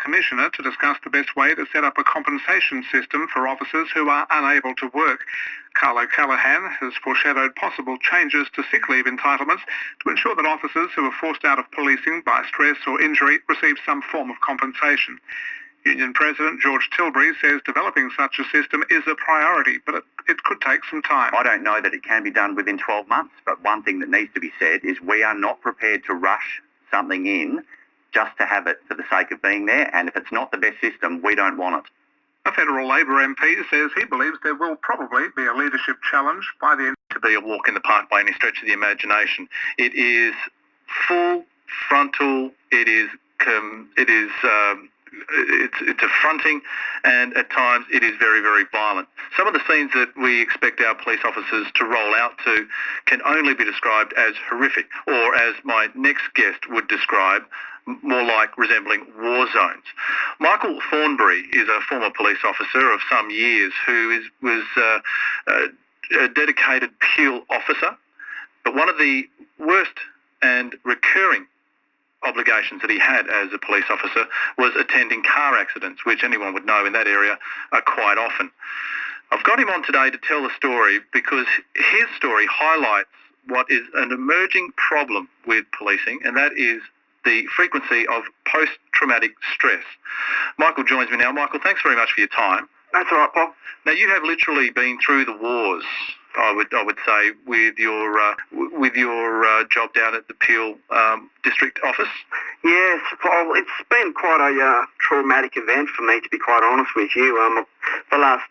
Commissioner to discuss the best way to set up a compensation system for officers who are unable to work. Carlo Callaghan has foreshadowed possible changes to sick leave entitlements to ensure that officers who are forced out of policing by stress or injury receive some form of compensation. Union President George Tilbury says developing such a system is a priority, but it could take some time. I don't know that it can be done within 12 months, but one thing that needs to be said is we are not prepared to rush something in just to have it for the sake of being there, and if it's not the best system, we don't want it. A federal Labor MP says he believes there will probably be a leadership challenge by the end. To be a walk in the park by any stretch of the imagination. It is full frontal. It's affronting, and at times it is very, very violent. Some of the scenes that we expect our police officers to roll out to can only be described as horrific, or as my next guest would describe, more like resembling war zones. Michael Thornbury is a former police officer of some years who was a dedicated Peel officer, but one of the worst and recurring obligations that he had as a police officer was attending car accidents, which anyone would know in that area are quite often. I've got him on today to tell the story because his story highlights what is an emerging problem with policing, and that is the frequency of post-traumatic stress. Michael joins me now. Michael, thanks very much for your time. That's all right, Paul. Now, you have literally been through the wars, I would say, with your job down at the Peel District Office. Yes, Paul. It's been quite a traumatic event for me, to be quite honest with you. The last,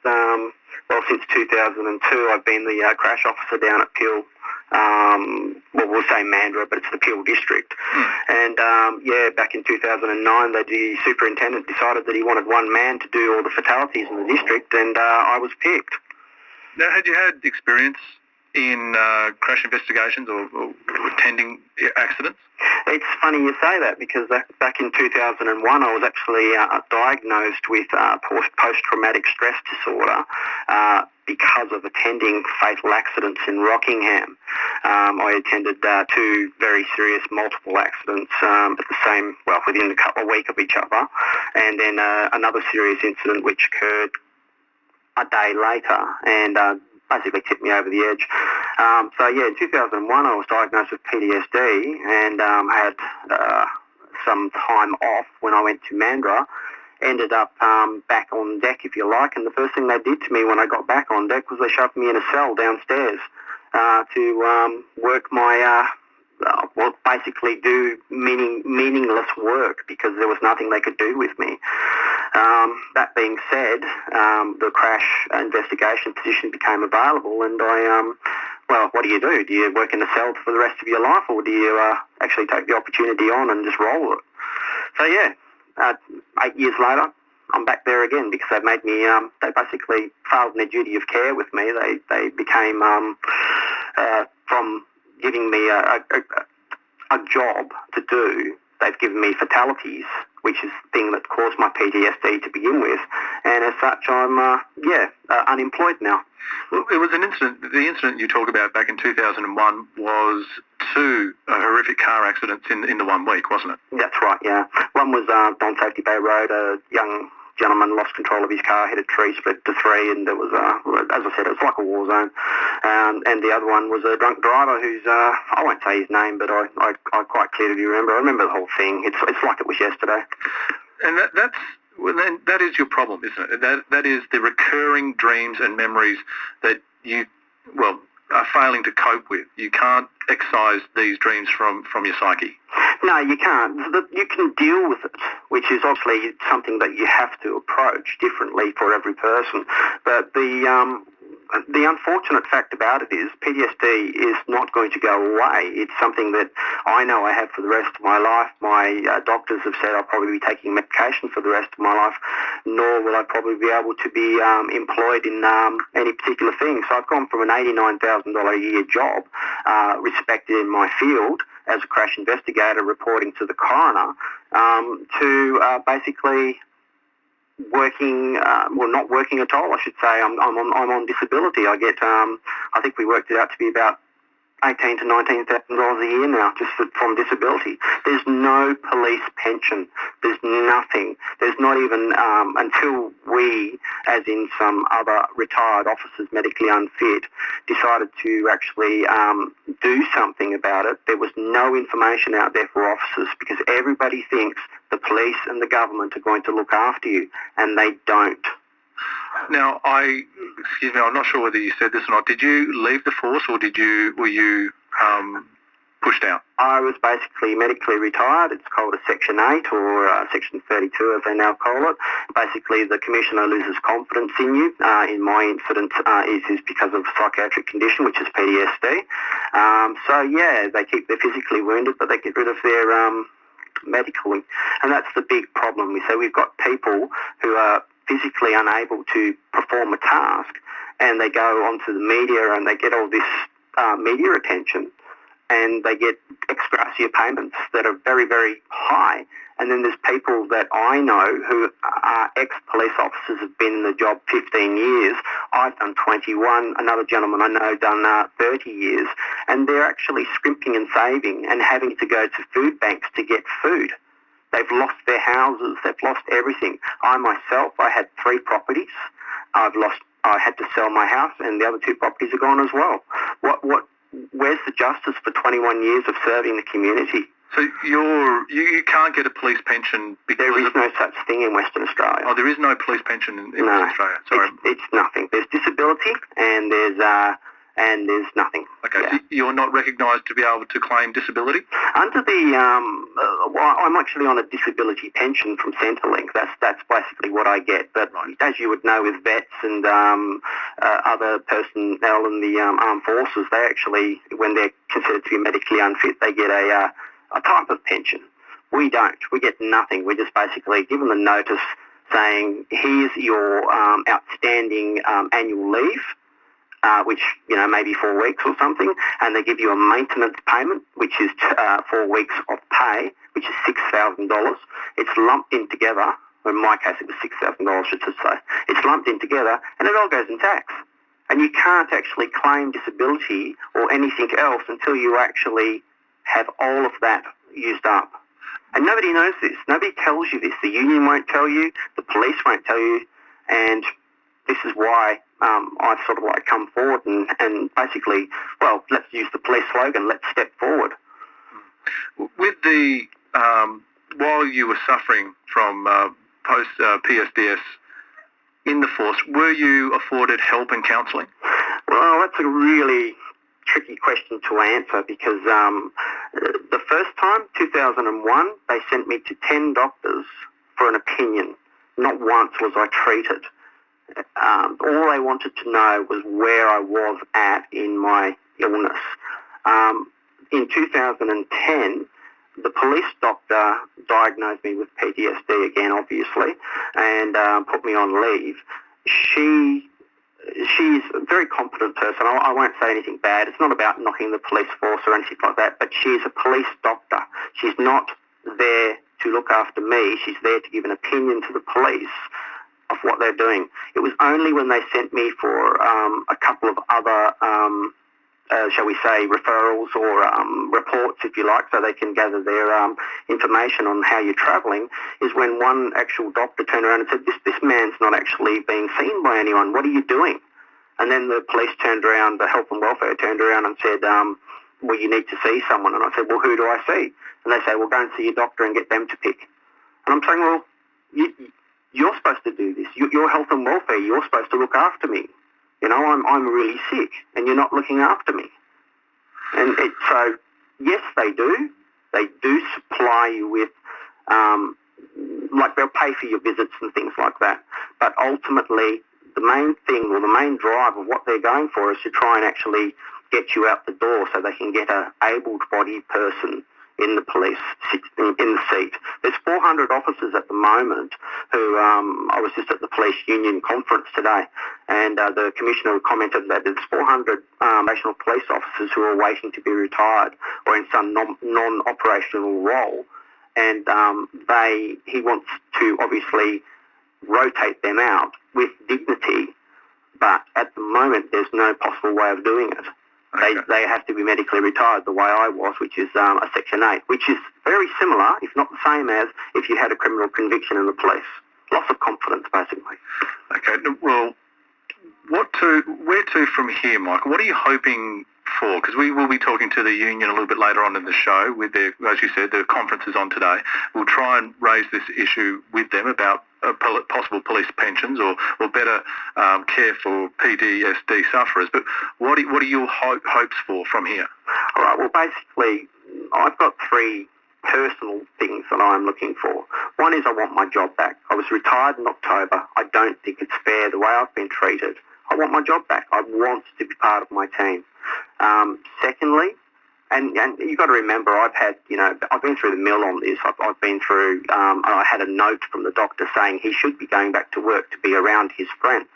since 2002, I've been the crash officer down at Peel. We'll say Mandurah, but it's the Peel District. And back in 2009, the superintendent decided that he wanted one man to do all the fatalities in the district, and I was picked. Now, had you had experience in crash investigations or attending accidents? It's funny you say that, because back in 2001 I was actually diagnosed with post-traumatic stress disorder because of attending fatal accidents in Rockingham. I attended two very serious multiple accidents within a week of each other, and then another serious incident which occurred a day later, and basically tipped me over the edge. In 2001 I was diagnosed with PTSD and had some time off when I went to Mandurah. Ended up back on deck, if you like, and the first thing they did to me when I got back on deck was they shoved me in a cell downstairs to work my basically do meaningless work, because there was nothing they could do with me. That being said, the crash investigation position became available, and what do? Do you work in a cell for the rest of your life, or do you actually take the opportunity on and just roll with it? So 8 years later, I'm back there again, because they've made me, they basically failed in their duty of care with me. They became, from giving me a job to do, they've given me fatalities, which is the thing that caused my PTSD to begin with, and as such I'm unemployed now. Well, it was an incident. The incident you talk about back in 2001 was two horrific car accidents in the 1 week, wasn't it? That's right, yeah. One was on Safety Bay Road. A young gentleman lost control of his car, hit a tree, split to three, and it was, as I said, it was like a war zone. And the other one was a drunk driver who's, I won't say his name, but I quite clearly remember. I remember the whole thing. It's like it was yesterday. And that is your problem, isn't it? That is the recurring dreams and memories that you, are failing to cope with. You can't excise these dreams from your psyche. No, you can't. You can deal with it, which is obviously something that you have to approach differently for every person. But the unfortunate fact about it is PTSD is not going to go away. It's something that I know I have for the rest of my life. My doctors have said I'll probably be taking medication for the rest of my life, nor will I probably be able to be employed in any particular thing. So I've gone from an $89,000 a year job, respected in my field as a crash investigator reporting to the coroner, to basically working, not working at all, I should say. I'm on disability. I get, I think we worked it out to be about $18,000 to $19,000 a year now just from disability. There's no police pension. There's nothing. There's not even, until we, as in some other retired officers, medically unfit, decided to actually do something about it, there was no information out there for officers because everybody thinks the police and the government are going to look after you, and they don't. Now, excuse me, I'm not sure whether you said this or not. Did you leave the force, or were you pushed out? I was basically medically retired. It's called a Section 8 or Section 32 as they now call it. Basically, the Commissioner loses confidence in you. In my incident, is because of a psychiatric condition, which is PTSD. So, yeah, they're physically wounded, but they get rid of their medically. And that's the big problem. So we've got people who are physically unable to perform a task, and they go onto the media and they get all this media attention, and they get ex gratia payments that are very, very high. And then there's people that I know who are ex-police officers, have been in the job 15 years. I've done 21. Another gentleman I know done 30 years. And they're actually scrimping and saving and having to go to food banks to get food. They've lost their houses. They've lost everything. I myself, I had 3 properties. I had to sell my house, and the other 2 properties are gone as well. Where's the justice for 21 years of serving the community? So you can't get a police pension because there is no such thing in Western Australia. Oh, there is no police pension in no, Western Australia. Sorry, it's nothing. There's disability, and there's nothing. Okay, yeah. So you're not recognised to be able to claim disability? Under the, I'm actually on a disability pension from Centrelink. That's basically what I get. But as you would know, with vets and other personnel in the armed forces, they actually, when they're considered to be medically unfit, they get a type of pension. We don't. We get nothing. We're just basically given the notice saying, here's your outstanding annual leave, which, maybe 4 weeks or something, and they give you a maintenance payment, which is 4 weeks of pay, which is $6,000. It's lumped in together. In my case, it was $6,000, I should say. It's lumped in together, and it all goes in tax. And you can't actually claim disability or anything else until you actually have all of that used up. And nobody knows this. Nobody tells you this. The union won't tell you. The police won't tell you. And this is why I've sort of come forward and basically, well, let's use the police slogan, let's step forward. With the, while you were suffering from post-PSDS in the force, were you afforded help and counselling? Well, that's a really tricky question to answer because the first time, 2001, they sent me to 10 doctors for an opinion. Not once was I treated. All they wanted to know was where I was at in my illness. In 2010, the police doctor diagnosed me with PTSD again, obviously, and put me on leave. She's a very competent person. I won't say anything bad. It's not about knocking the police force or anything like that, but she's a police doctor. She's not there to look after me. She's there to give an opinion to the police of what they're doing. It was only when they sent me for a couple of other, shall we say, referrals or reports, if you like, so they can gather their information on how you're travelling, is when one actual doctor turned around and said, this man's not actually being seen by anyone. What are you doing? And then the police turned around, the health and welfare turned around and said, well, you need to see someone. And I said, well, who do I see? And they say, well, go and see your doctor and get them to pick. And I'm saying, well, you're supposed to do this. You're health and welfare. You're supposed to look after me. I'm really sick, and you're not looking after me. And so, yes, they do. They do supply you with, they'll pay for your visits and things like that. But ultimately, the main thing or the main drive of what they're going for is to try and actually get you out the door so they can get an able-bodied person in the police, in the seat. There's 400 officers at the moment who, I was just at the police union conference today, and the commissioner commented that there's 400 national police officers who are waiting to be retired or in some non-operational role, and he wants to obviously rotate them out with dignity, but at the moment there's no possible way of doing it. They have to be medically retired the way I was, which is a Section 8, which is very similar, if not the same as if you had a criminal conviction in the police. Loss of confidence, basically. Okay, well, where to from here, Michael? What are you hoping for? Because we will be talking to the union a little bit later on in the show with their, as you said, the conference is on today. We'll try and raise this issue with them about possible police pensions or better care for PTSD sufferers. But what are your hopes for from here? All right, well, basically, I've got three personal things that I'm looking for. One is I want my job back. I was retired in October. I don't think it's fair the way I've been treated. I want my job back. I want to be part of my team. Secondly, and you've got to remember, I've been through the mill on this. I've been through, I had a note from the doctor saying he should be going back to work to be around his friends.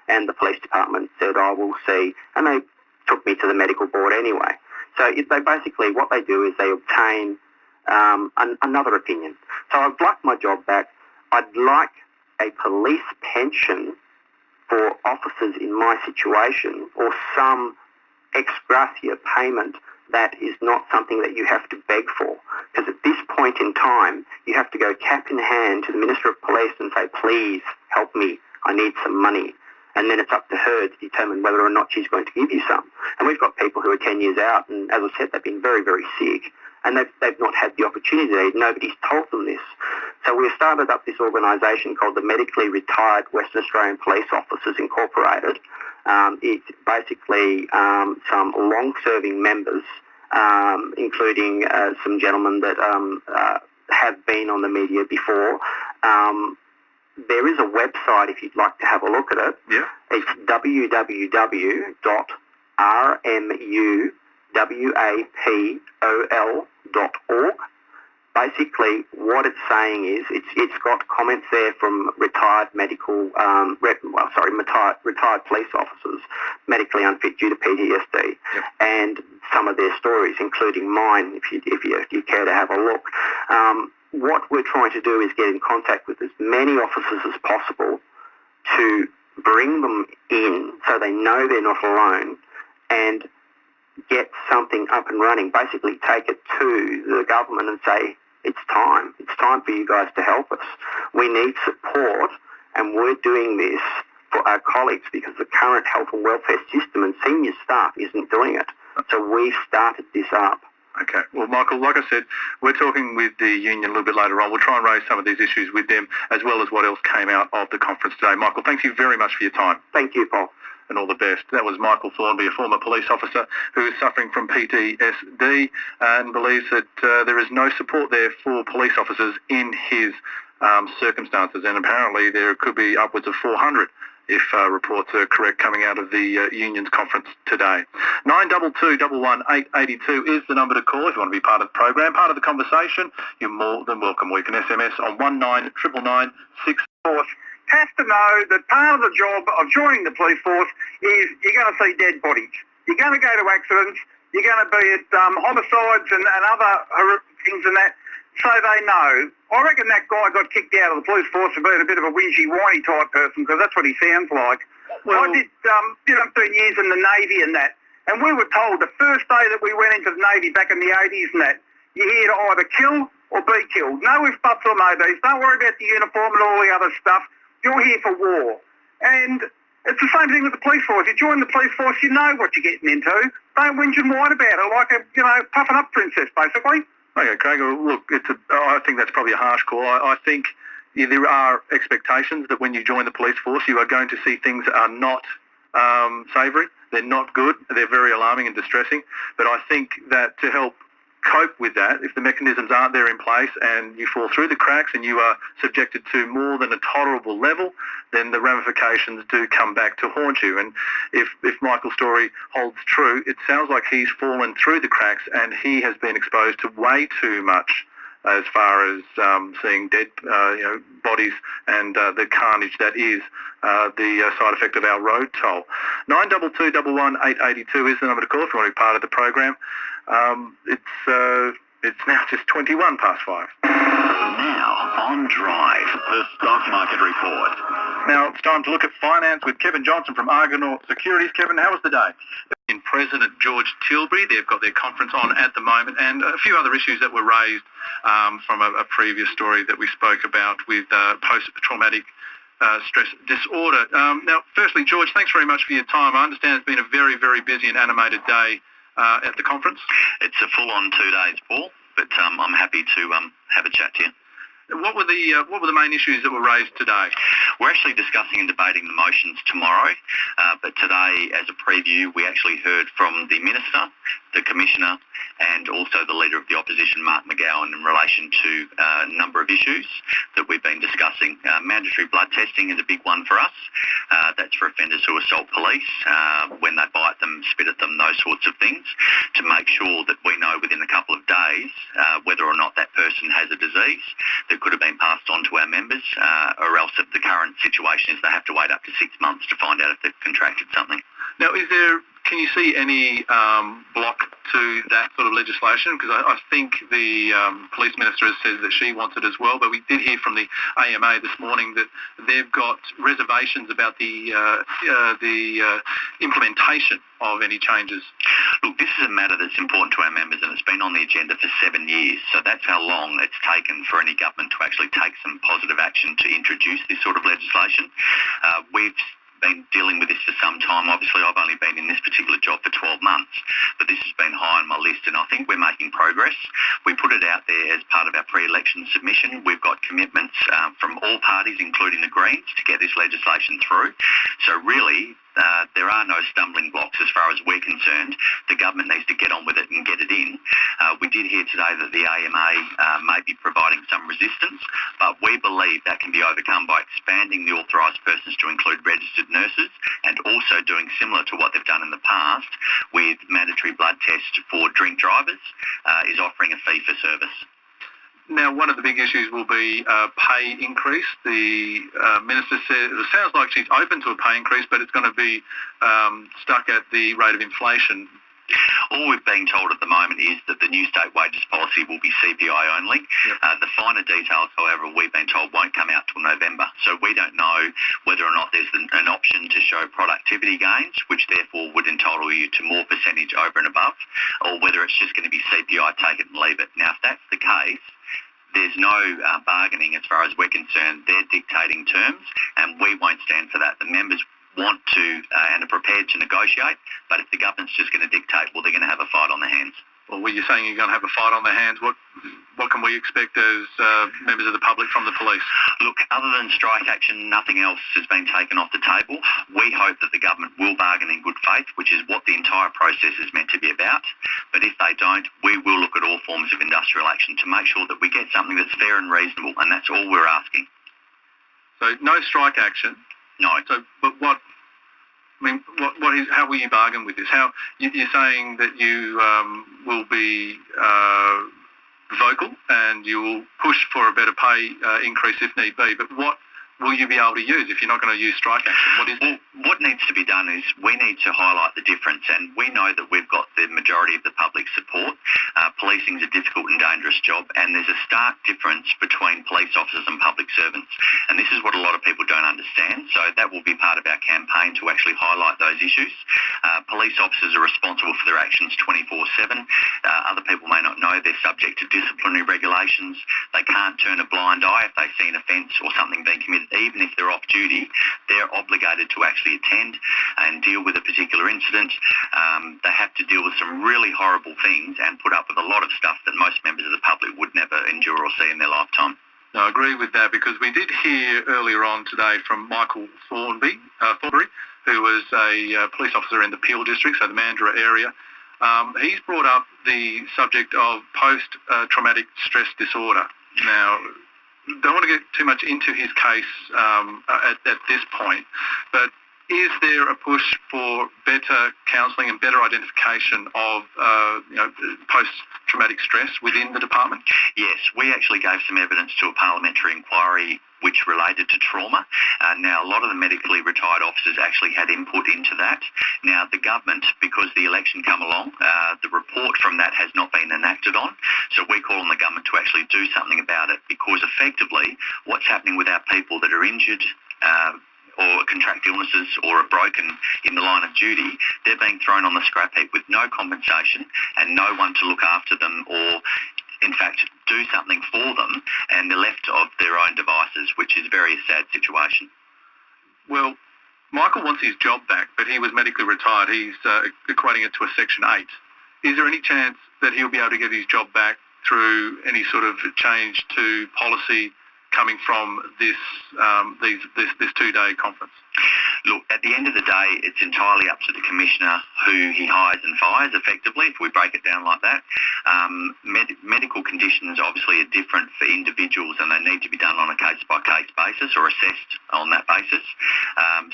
And the police department said, I will see. And they took me to the medical board anyway. So they basically, what they do is they obtain another opinion. So I'd like my job back. I'd like a police pension for officers in my situation, or some ex gratia payment that is not something that you have to beg for. Because at this point in time, you have to go cap in hand to the Minister of Police and say, please help me, I need some money. And then it's up to her to determine whether or not she's going to give you some. And we've got people who are 10 years out, and as I said, they've been very, very sick, and they've not had the opportunity. Nobody's told them this. So we've started up this organisation called the Medically Retired Western Australian Police Officers Incorporated. It's basically some long-serving members, including some gentlemen that have been on the media before. There is a website if you'd like to have a look at it. Yeah. It's www.rmuwapol.org. Basically, what it's saying is it's got comments there from retired retired police officers, medically unfit due to PTSD, yep. and some of their stories, including mine, if you care to have a look. What we're trying to do is get in contact with as many officers as possible to bring them in so they know they're not alone, and get something up and running. Basically take it to the government and say, it's time for you guys to help us. We need support, and we're doing this for our colleagues because the current health and welfare system and senior staff isn't doing it. So we've started this up. Okay. Well, Michael, like I said, we're talking with the union a little bit later on. We'll try and raise some of these issues with them, as well as what else came out of the conference today. Michael, thank you very much for your time. Thank you, Paul. And all the best. That was Michael Thornby, a former police officer who is suffering from PTSD and believes that there is no support there for police officers in his circumstances. And apparently there could be upwards of 400 if reports are correct coming out of the union's conference today. 92211882 is the number to call if you want to be part of the program, part of the conversation. You're more than welcome. We can SMS on 1999964. Has to know that part of the job of joining the police force is you're going to see dead bodies. You're going to go to accidents. You're going to be at homicides and other horrific things and that. So they know. I reckon that guy got kicked out of the police force for being a bit of a whingy, whiny type person, because that's what he sounds like. Well, I did 15 years in the Navy and that, and we were told the first day that we went into the Navy back in the 80s and that, you're here to either kill or be killed. No ifs, buts or maybes. Don't worry about the uniform and all the other stuff. You're here for war. And it's the same thing with the police force. You join the police force, you know what you're getting into. Don't whinge and whine about it like a, puffing up princess, basically. Okay, Craig, look, I think that's probably a harsh call. I think there are expectations that when you join the police force, you are going to see things that are not savoury. They're not good. They're very alarming and distressing. But I think that to help cope with that, if the mechanisms aren't there in place and you fall through the cracks and you are subjected to more than a tolerable level, then the ramifications do come back to haunt you. And if Michael's story holds true, it sounds like he's fallen through the cracks and he has been exposed to way too much as far as seeing dead bodies and the carnage that is the side effect of our road toll. 92211882 is the number to call if you want to be part of the program. It's now just 21 past 5. Now on Drive, the stock market report. Now it's time to look at finance with Kevin Johnson from Argonaut Securities. Kevin, how was the day? in President George Tilbury. They've got their conference on at the moment, and a few other issues that were raised from a previous story that we spoke about with post-traumatic stress disorder. Now, firstly, George, thanks very much for your time. I understand it's been a very, very busy and animated day at the conference. It's a full-on 2 days, Paul, but I'm happy to have a chat to you. What were the main issues that were raised today? We're actually discussing and debating the motions tomorrow, but today, as a preview, we actually heard from the Minister, the Commissioner, and also the Leader of the Opposition, Mark McGowan, in relation to a number of issues that we've been discussing. Mandatory blood testing is a big one for us. That's for offenders who assault police, when they bite them, spit at them, those sorts of things, to make sure that we know within a couple of days whether or not that person has a disease that could have been passed on to our members, or else if the current situation is they have to wait up to 6 months to find out if they've contracted something. Now, can you see any block to that sort of legislation? Because I think the police minister has said that she wants it as well, but we did hear from the AMA this morning that they've got reservations about the implementation of any changes. Look, this is a matter that's important to our members, and it's been on the agenda for 7 years, so that's how long it's taken for any government to actually take some positive action to introduce this sort of legislation. We've been dealing with this for some time. Obviously, I've only been in this particular job for 12 months, but this has been high on my list, and I think we're making progress. We put it out there as part of our pre-election submission. We've got commitments from all parties, including the Greens, to get this legislation through. So really, there are no stumbling blocks as far as we're concerned. The government needs to get on with it and get it in. We did hear today that the AMA may be providing some resistance, but we believe that can be overcome by expanding the authorised persons to include registered nurses, and also doing similar to what they've done in the past with mandatory blood tests for drink drivers, is offering a fee for service. Now, one of the big issues will be pay increase. The minister said it sounds like she's open to a pay increase, but it's going to be stuck at the rate of inflation. All we've been told at the moment is that the new state wages policy will be CPI only. Yep. The finer details, however, we've been told won't come out till November. So we don't know whether or not there's an option to show productivity gains, which therefore would entitle you to more percentage over and above, or whether it's just going to be CPI, take it and leave it. Now, if that's the case, there's no bargaining as far as we're concerned. They're dictating terms, and we won't stand for that. The members want to and are prepared to negotiate, but if the government's just going to dictate, well, they're going to have a fight on their hands. Well, when you're saying you're going to have a fight on their hands, what can we expect as members of the public from the police? Look, other than strike action, nothing else has been taken off the table. We hope that the government will bargain in good faith, which is what the entire process is meant to be about. But if they don't, we will look at all forms of industrial action to make sure that we get something that's fair and reasonable, and that's all we're asking. So no strike action? No. So, but what? I mean, how will you bargain with this? How you're saying that you will be vocal and you will push for a better pay increase if need be, but what will you be able to use if you're not going to use strike action? What needs to be done is we need to highlight the difference, and we know that we've got the majority of the public support. Policing is a difficult and dangerous job, and there's a stark difference between police officers and public servants, and this is what a lot of people don't understand. So that will be part of our campaign to actually highlight those issues. Police officers are responsible for their actions 24/7. Other people may not know they're subject to disciplinary regulations. They can't turn a blind eye if they see an offence or something being committed. Even if they're off duty, they're obligated to actually attend and deal with a particular incident. They have to deal with some really horrible things and put up with a lot of stuff that most members of the public would never endure or see in their lifetime. No, I agree with that, because we did hear earlier on today from Michael Thornbury, who was a police officer in the Peel district, so the Mandurah area. He's brought up the subject of post-traumatic stress disorder. Now, don't want to get too much into his case at this point, but is there a push for better counselling and better identification of post-traumatic stress within the department? Yes, we actually gave some evidence to a parliamentary inquiry which related to trauma. Now, a lot of the medically retired officers actually had input into that. Now, the government, because the election come along, the report from that has not been enacted on. So we call on the government to actually do something about it, because effectively what's happening with our people that are injured or contract illnesses or are broken in the line of duty, they're being thrown on the scrap heap with no compensation and no one to look after them or, in fact, do something for them, and they're left of their own devices, which is a very sad situation. Well, Michael wants his job back, but he was medically retired. He's equating it to a Section 8. Is there any chance that he'll be able to get his job back through any sort of change to policy coming from this two-day conference? Look, at the end of the day, it's entirely up to the Commissioner who he hires and fires, effectively, if we break it down like that. Medical conditions obviously are different for individuals and they need to be done on a case-by-case basis or assessed on that basis.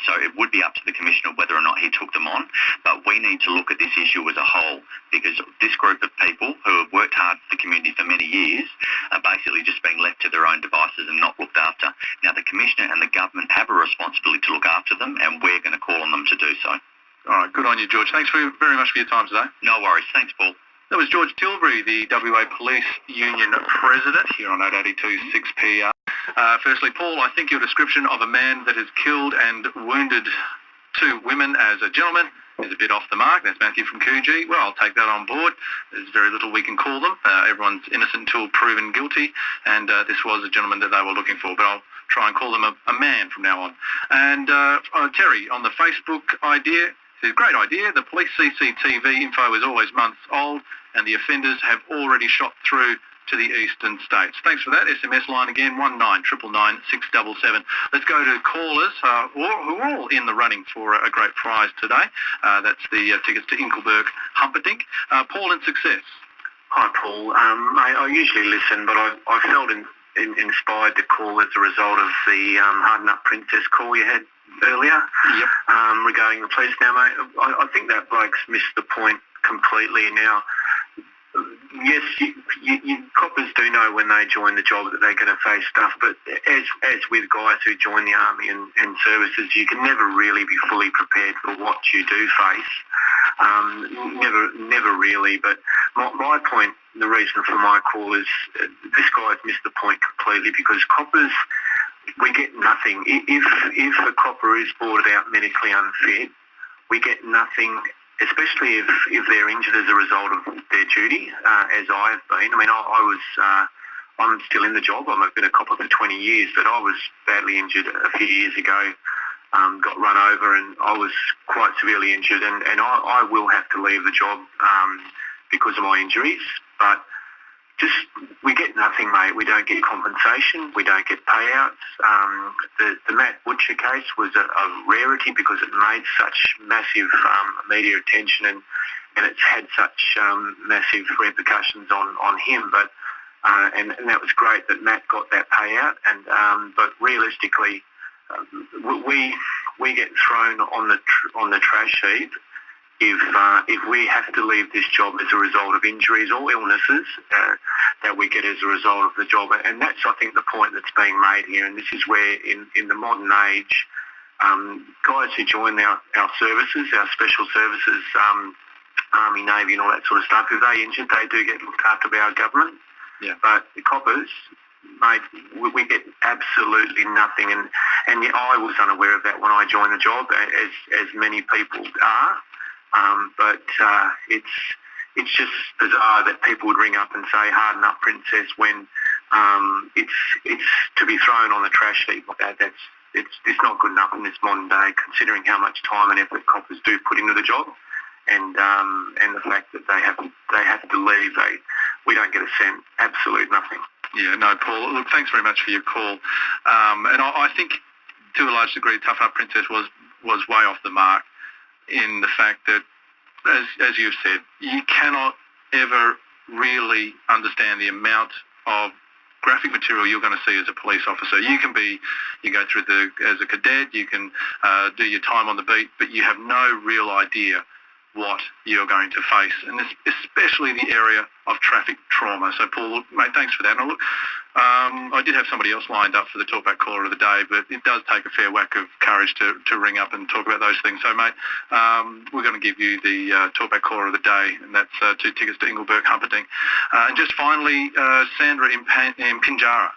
So it would be up to the Commissioner whether or not he took them on. But we need to look at this issue as a whole, because this group of people who have worked hard for the community for many years are basically just being left to their own devices and not looked after. Now, the Commissioner and the government have a responsibility to look after them, and we're going to call on them to do so. All right, good on you, George. Thanks very much for your time today. No worries. Thanks, Paul. That was George Tilbury, the WA Police Union President, here on 882 6PR. Firstly, Paul, I think your description of a man that has killed and wounded two women as a gentleman is a bit off the mark. That's Matthew from Coogee. Well, I'll take that on board. There's very little we can call them. Everyone's innocent until proven guilty, and this was a gentleman that they were looking for, but I'll try and call them a man from now on. And Terry, on the Facebook idea, it's a great idea. The police CCTV info is always months old, and the offenders have already shot through to the eastern states. Thanks for that. SMS line again, 1999 677. Let's go to callers who are all in the running for a great prize today. That's the tickets to Inkelberg Humperdinck. Paul in Success. Hi, Paul. I usually listen, but I felt inspired to call as a result of the Harden Up Princess call you had earlier. Yep. Regarding the police. Now, mate, I think that bloke's missed the point completely. Now, yes, coppers do know when they join the job that they're going to face stuff, but as with guys who join the army and services, you can never really be fully prepared for what you do face. Never really. But my point, the reason for my call is this guy's missed the point completely, because coppers, we get nothing. If a copper is boarded out medically unfit, we get nothing, especially if they're injured as a result of their duty, as I have been. I mean, I'm still in the job. I've been a copper for 20 years, but I was badly injured a few years ago, got run over, and I was quite severely injured, and I will have to leave the job because of my injuries. But we get nothing, mate. We don't get compensation. We don't get payouts. The Matt Butcher case was a rarity because it made such massive media attention and it's had such massive repercussions on him. But and that was great that Matt got that payout. And but realistically, we get thrown on the trash heap if we have to leave this job as a result of injuries or illnesses that we get as a result of the job. And that's, I think, the point that's being made here. And this is where, in the modern age, guys who join our services, our special services, Army, Navy and all that sort of stuff, if they're injured, they do get looked after by our government. Yeah. But the coppers, mate, we get absolutely nothing. And I was unaware of that when I joined the job, as many people are. But it's just bizarre that people would ring up and say "Harden Up, Princess" when it's to be thrown on the trash heap like that. It's not good enough in this modern day, considering how much time and effort coppers do put into the job, and the fact that they have to leave. We don't get a cent, absolute nothing. Yeah, no, Paul. Look, thanks very much for your call. And I think, to a large degree, Toughen Up Princess was way off the mark, in the fact that, as you've said, you cannot ever really understand the amount of graphic material you're going to see as a police officer. You go through as a cadet, you can do your time on the beat, but you have no real idea what you're going to face, and especially the area of traffic trauma. So, Paul, mate, thanks for that. Now, look, I did have somebody else lined up for the Talkback Caller of the Day, but it does take a fair whack of courage to ring up and talk about those things. So, mate, we're going to give you the Talkback Caller of the Day, and that's 2 tickets to Ingelberg Humperdinck. And just finally, Sandra in Pinjarra.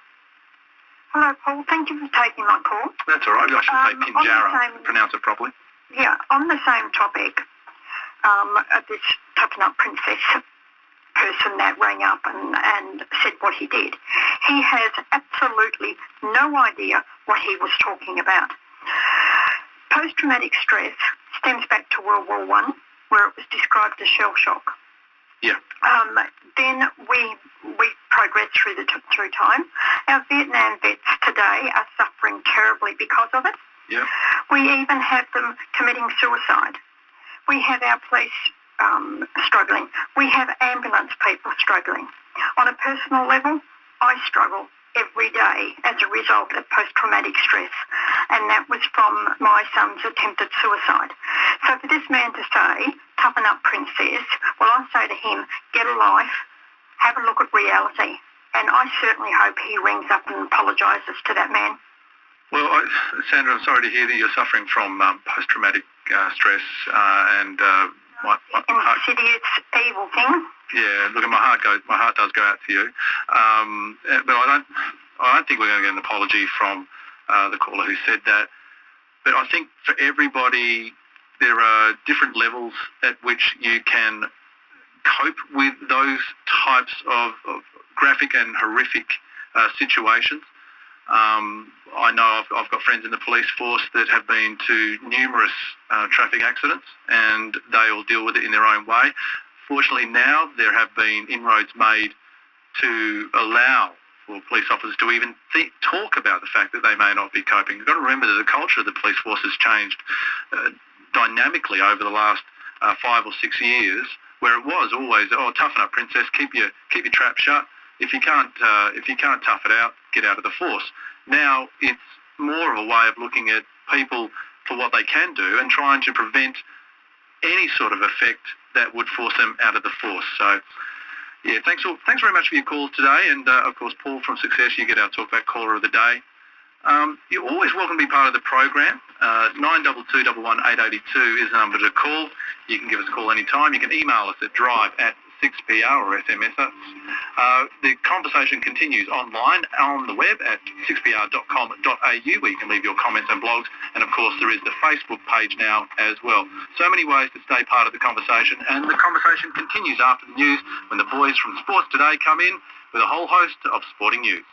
Hello, Paul. Thank you for taking my call. That's all right. I should say Pinjarra. Pronounce it properly. Yeah, on the same topic, this Toughen Up Princess person that rang up and said what he did. He has absolutely no idea what he was talking about. Post-traumatic stress stems back to World War I, where it was described as shell shock. Yeah. Then we progressed through time. Our Vietnam vets today are suffering terribly because of it. Yeah. We even have them committing suicide. We have our police struggling. We have ambulance people struggling. On a personal level, I struggle every day as a result of post-traumatic stress, and that was from my son's attempted suicide. So for this man to say, toughen up, princess, well, I say to him, get a life, have a look at reality, and I certainly hope he rings up and apologises to that man. Well, Sandra, I'm sorry to hear that you're suffering from post-traumatic stress and insidious, evil thing. Yeah, look, my heart does go out to you. But I don't think we're going to get an apology from the caller who said that. But I think for everybody, there are different levels at which you can cope with those types of graphic and horrific situations. I know I've got friends in the police force that have been to numerous traffic accidents, and they all deal with it in their own way. Fortunately now there have been inroads made to allow for police officers to even talk about the fact that they may not be coping. You've got to remember that the culture of the police force has changed dynamically over the last 5 or 6 years, where it was always, toughen up, princess, keep your trap shut. If you can't tough it out, get out of the force. Now it's more of a way of looking at people for what they can do and trying to prevent any sort of effect that would force them out of the force. So, yeah, thanks very much for your calls today. And, of course, Paul from Success, you get our Talkback Caller of the Day. You're always welcome to be part of the program. 92211 is the number to call. You can give us a call anytime. You can email us at drive@6pr or SMS us. The conversation continues online on the web at 6pr.com.au, where you can leave your comments and blogs. And, of course, there is the Facebook page now as well. So many ways to stay part of the conversation. And the conversation continues after the news when the boys from Sports Today come in with a whole host of sporting news.